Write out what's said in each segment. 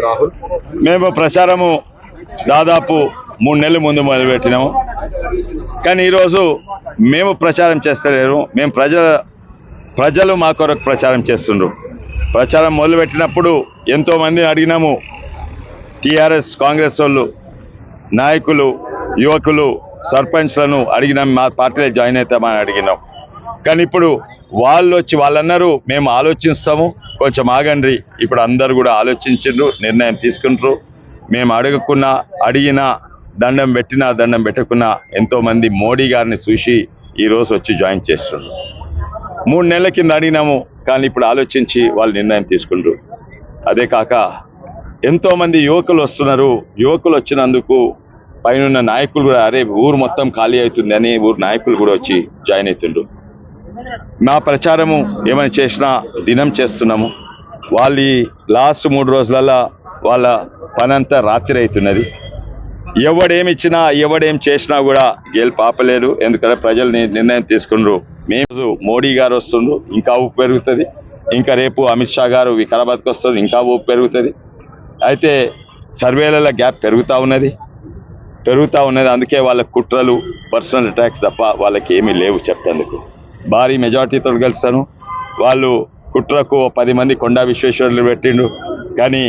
రాహుల్ మేము ప్రచారము దాదాపు 3 నెలల ముందు మొదలుపెట్టినాము. కానీ ఈరోజు మేము ప్రచారం చేస్తలేరు. మేము ప్రజలు మా కొరకు ప్రచారం చేస్తుండ్రు. ప్రచారం మొదలుపెట్టినప్పుడు ఎంతోమందిని అడిగినాము. టీఆర్ఎస్ కాంగ్రెస్ వాళ్ళు నాయకులు, యువకులు, సర్పంచ్లను అడిగినాం, మా పార్టీలో జాయిన్ అవుతామని అడిగినాం. కానీ ఇప్పుడు వాళ్ళు వచ్చి వాళ్ళన్నారు మేము ఆలోచిస్తాము, కొంచెం ఆగండి. ఇప్పుడు అందరు కూడా ఆలోచించిండ్రు, నిర్ణయం తీసుకుంటారు. మేము అడిగినా దండం పెట్టినా దండం పెట్టకున్నా ఎంతోమంది మోడీ గారిని చూసి ఈరోజు వచ్చి జాయిన్ చేస్తున్నారు. 3 నెలల కింద అడిగినాము, కానీ ఇప్పుడు ఆలోచించి వాళ్ళు నిర్ణయం తీసుకుంటారు. అదే కాక ఎంతోమంది యువకులు వస్తున్నారు. యువకులు వచ్చినందుకు పైన నాయకులు కూడా అరే ఊరు మొత్తం ఖాళీ అవుతుంది అని ఊరు నాయకులు కూడా వచ్చి జాయిన్ అవుతుండ్రు. మా ప్రచారము ఏమైనా చేసినా దినం చేస్తున్నాము. వాళ్ళు లాస్ట్ 3 రోజులలో వాళ్ళ పనంతా రాత్రి అవుతున్నది. ఎవడేమిచ్చినా ఎవడేం చేసినా కూడా గెలుపు ఆపలేరు. ఎందుకంటే ప్రజలు నిర్ణయం తీసుకున్నారు. మేము మోడీ గారు వస్తుండ్రు, ఇంకా ఊపు పెరుగుతుంది. ఇంకా రేపు అమిత్ షా గారు వికారాబాద్కి వస్తుంది, ఇంకా ఊపు పెరుగుతుంది. అయితే సర్వేలలో గ్యాప్ పెరుగుతూ ఉన్నది. అందుకే వాళ్ళ కుట్రలు, పర్సనల్ అటాక్స్ తప్ప వాళ్ళకి ఏమీ లేవు చెప్పేందుకు. భారీ మెజార్టీతో గెలుస్తాను. వాళ్ళు కుట్రకు 10 మంది కొండా విశ్వేశ్వరులు పెట్టిండు, కానీ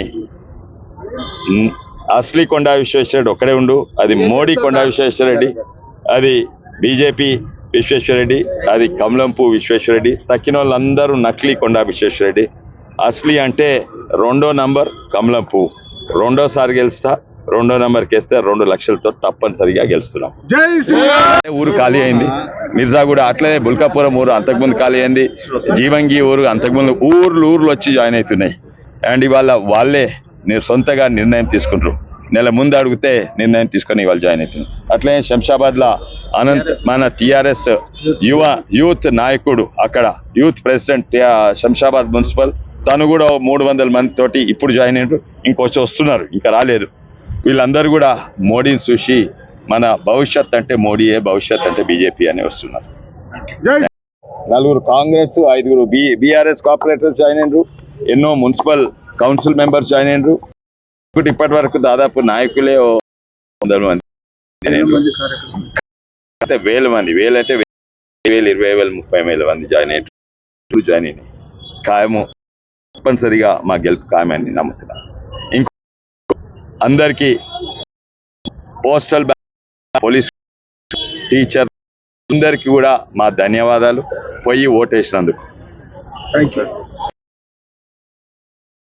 అసలీ కొండా విశ్వేశ్వరరెడ్డి ఒక్కడే ఉండు. అది మోడీ కొండా విశ్వేశ్వరరెడ్డి, అది బీజేపీ విశ్వేశ్వరరెడ్డి, అది కమలంపు విశ్వేశ్వరరెడ్డి. తక్కిన వాళ్ళందరూ నకిలీ కొండా విశ్వేశ్వరరెడ్డి. అసలీ అంటే 2వ నంబర్ కమలంపు. 2వసారి గెలుస్తా. 2వ నంబర్కి వేస్తే 2 లక్షలతో తప్పనిసరిగా గెలుస్తున్నాం. ఊరు ఖాళీ అయింది. మిర్జాగూడ అట్లనే బుల్కాపురం ఊరు అంతకుముందు ఖాళీ అయింది. జీవంగి ఊరు అంతకుముందు ఊర్లు వచ్చి జాయిన్ అవుతున్నాయి. అండ్ ఇవాళ వాళ్ళే సొంతగా నిర్ణయం తీసుకుంటారు. నెల ముందు అడిగితే నిర్ణయం తీసుకొని వాళ్ళు జాయిన్ అవుతున్నారు. అట్లనే శంషాబాద్లో మన టీఆర్ఎస్ యూత్ నాయకుడు, అక్కడ యూత్ ప్రెసిడెంట్ శంషాబాద్ మున్సిపల్, తను కూడా 300 మందితోటి ఇప్పుడు జాయిన్ అయ్యారు. ఇంకొచ్చి వస్తున్నారు, ఇంకా రాలేదు. వీళ్ళందరూ కూడా మోడీని చూసి మన భవిష్యత్ అంటే మోడీయే, భవిష్యత్ అంటే బీజేపీ అని వస్తున్నారు. 4 కాంగ్రెస్, 5 బీఆర్ఎస్ కార్పొరేటర్స్ జాయిన్ అయినరు. ఎన్నో మున్సిపల్ కౌన్సిల్ మెంబర్స్ జాయిన్ అయినరు. ఇప్పటి వరకు దాదాపు నాయకులే 100 మంది, అంటే 1000 మంది, 1000 అంటే 20,000, 20,000, 30,000 మంది జాయిన్ అయినాయి. ఖాయము, తప్పనిసరిగా మా గెలుపు ఖాయమని నమ్ముతున్నాను. ఇంకో అందరికీ పోస్టల్ పోలీస్, టీచర్ అందరికీ కూడా మా ధన్యవాదాలు. పోయి ఓటేసినందుకు. Thank you.